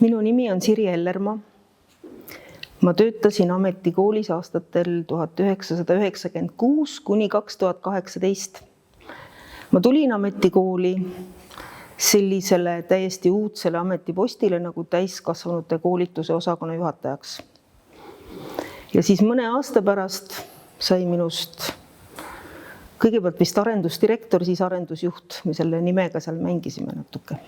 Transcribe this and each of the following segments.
Minu nimi on Siri Ellermaa. Ma töötasin ametikoolis aastatel 1996 kuni 2018. Ma tulin ametikooli sellisele täiesti uudsele ametipostile nagu täiskasvanute koolituse osakonna juhatajaks. Ja siis mõne aasta pärast sai minust kõigepealt vist arendusdirektor, siis arendusjuht. Me selle nimega seal mängisime natuke.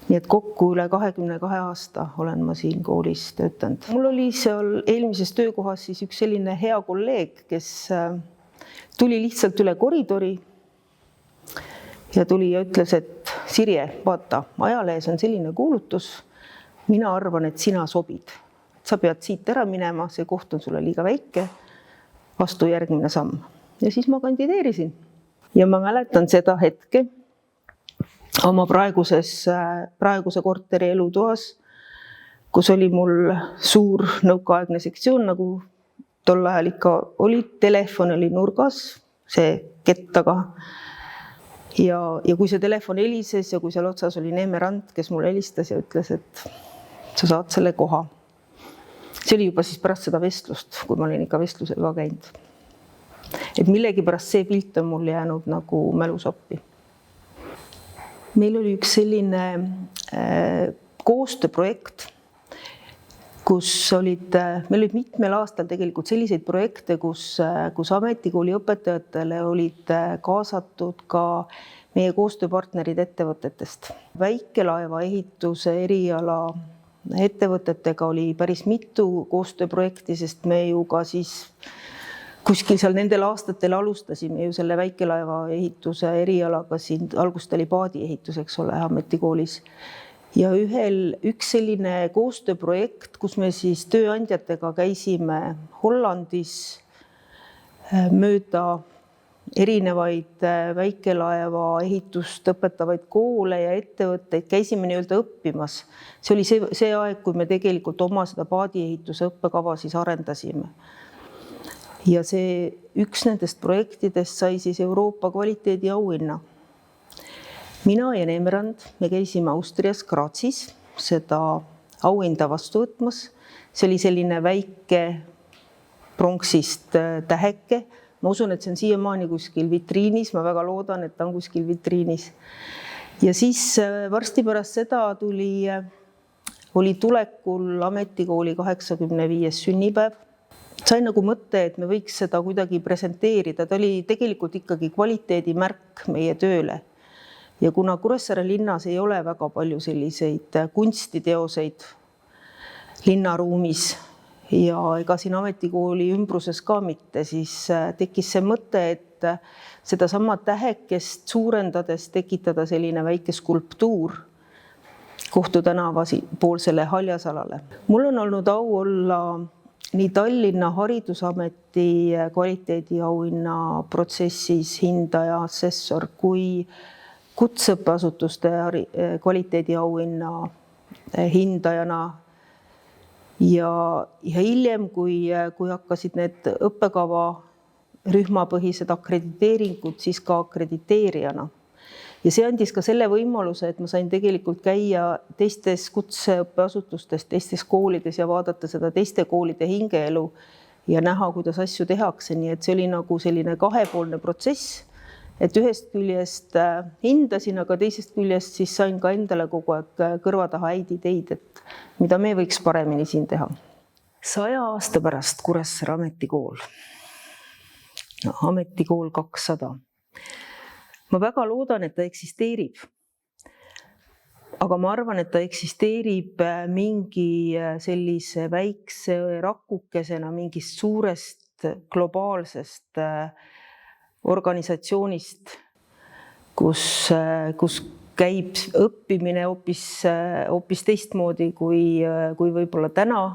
Nii et kokku üle 22 aasta olen ma siin koolis töötanud. Mul oli seal eelmises töökohas siis üks selline hea kolleeg, kes tuli lihtsalt üle koridori ja tuli ja ütles, et Sirje, vaata, ajalehes on selline kuulutus. Mina arvan, et sina sobid. Sa pead siit ära minema, see koht on sulle liiga väike, astu järgmine samm. Ja siis ma kandideerisin. Ja ma mäletan seda hetke oma praeguse korteri elutoas, kus oli mul suur nõukaaegne sektsioon, nagu tol ajal ikka oli. Telefon oli nurgas, see kett taga. Ja kui see telefon helises ja kui seal otsas oli Neeme Rand, kes mulle helistas ja ütles, et sa saad selle koha. See oli juba siis pärast seda vestlust, kui ma olin ikka vestlusel ka käinud. Et millegi pärast see pilt on mul jäänud nagu mälusappi. Meil oli üks selline koostööprojekt, meil olid mitmel aastal tegelikult selliseid projekte, kus ametikooli õpetajatele olid kaasatud ka meie koostööpartnerid ettevõtetest. Väikelaeva ehituse eriala ettevõtetega oli päris mitu koostööprojekti, sest me ju ka siis kuskil seal nendel aastatel alustasime ju selle väikelaeva ehituse erialaga siin, algust oli paadiehitus, eks ole, ametikoolis. Ja üks selline koostööprojekt, kus me siis tööandjatega käisime Hollandis mööda erinevaid väikelaeva ehitust õpetavaid koole ja ettevõtteid, käisime nii-öelda õppimas. See oli see aeg, kui me tegelikult oma seda paadiehituse õppekava siis arendasime. Ja see üks nendest projektidest sai siis Euroopa kvaliteediauhinna. Mina ja Neeme Rand, me käisime Austrias Grazis seda auhinda vastu võtmas. See oli selline väike pronksist täheke. Ma usun, et see on siiamaani kuskil vitriinis. Ma väga loodan, et ta on kuskil vitriinis. Ja siis varsti pärast seda oli tulekul ametikooli 85. sünnipäev. Sain nagu mõtte, et me võiks seda kuidagi presenteerida. Ta oli tegelikult ikkagi kvaliteedimärk meie tööle. Ja kuna Kuressaare linnas ei ole väga palju selliseid kunstiteoseid linnaruumis ja ega siin ametikooli ümbruses ka mitte, siis tekkis see mõte, et seda sama tähekest suurendades tekitada selline väike skulptuur Kohtu tänava poolsele haljasalale. Mul on olnud au olla nii Tallinna Haridusameti kvaliteediauhinna protsessis hindaja, assessor kui kutseõppeasutuste kvaliteediauhinna hindajana. Ja hiljem, kui hakkasid need õppekava rühmapõhised akrediteeringud, siis ka akrediteerijana. Ja see andis ka selle võimaluse, et ma sain tegelikult käia teistes kutseõppeasutustes, teistes koolides ja vaadata seda teiste koolide hingeelu ja näha, kuidas asju tehakse. Nii et see oli nagu selline kahepoolne protsess, et ühest küljest hindasin, aga teisest küljest siis sain ka endale kogu aeg kõrva taha häid ideid, et mida me võiks paremini siin teha. 100 aasta pärast Kuressaare ametikool. Ametikool 200. Ma väga loodan, et ta eksisteerib. Aga ma arvan, et ta eksisteerib mingi sellise väikse rakukesena mingist suurest globaalsest organisatsioonist, kus käib õppimine hoopis teistmoodi kui võib-olla täna.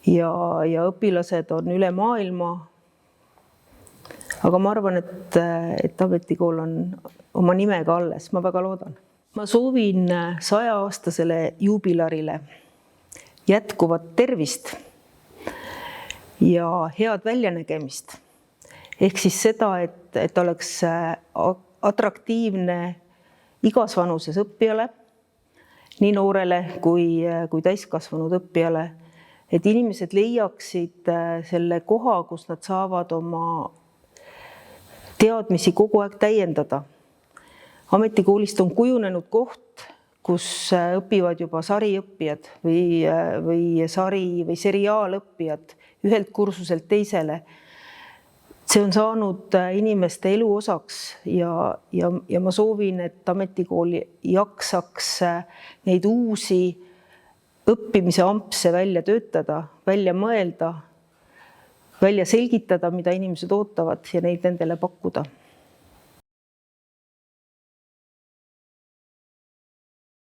Ja õpilased on üle maailma. Aga ma arvan, et ametikool on oma nimega alles. Ma väga loodan. Ma soovin 100-aastasele juubilarile jätkuvat tervist ja head väljanägemist. Ehk siis seda, et oleks atraktiivne igas vanuses õppijale nii noorele kui täiskasvanud õppijale, et inimesed leiaksid selle koha, kus nad saavad oma teadmisi kogu aeg täiendada. Ametikoolist on kujunenud koht, kus õpivad juba sariõppijad või seriaalõppijad ühelt kursuselt teisele. See on saanud inimeste elu osaks ja ma soovin, et ametikool jaksaks neid uusi õppimise ampse välja töötada, välja mõelda, välja selgitada, mida inimesed ootavad ja neid nendele pakkuda.